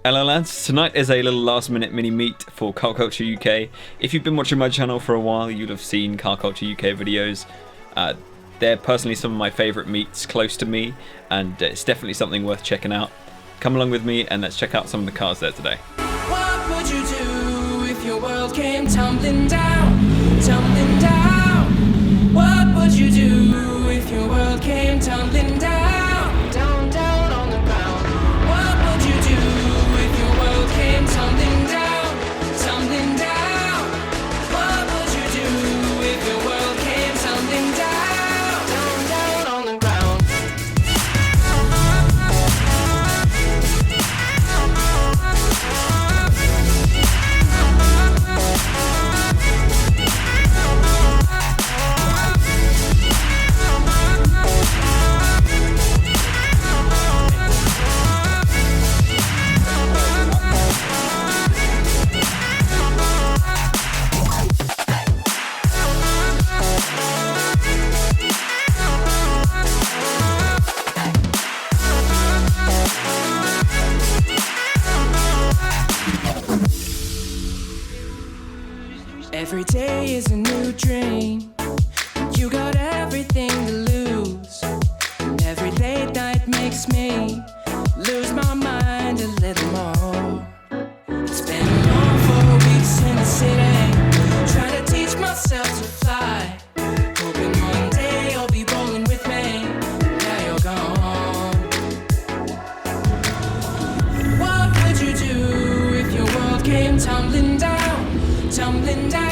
Hello lads, tonight is a little last minute mini meet for Car Culture UK. If you've been watching my channel for a while, you'll have seen Car Culture UK videos. They're personally some of my favourite meets close to me, and it's definitely something worth checking out. Come along with me and let's check out some of the cars there today. What would you do if your world came tumbling down, tumbling down? What would you do if your world came tumbling down, down, down on the ground? What would you do if your world came tumbling down, tumbling down? What would you do if your world came tumbling down, down, down on the ground? Every day is a new dream. You got everything to lose. And every late night makes me lose my mind a little more. It's been long 4 weeks in the city, trying to teach myself to fly. Hoping one day you'll be rolling with me. Now you're gone. What would you do if your world came tumbling down, tumbling down?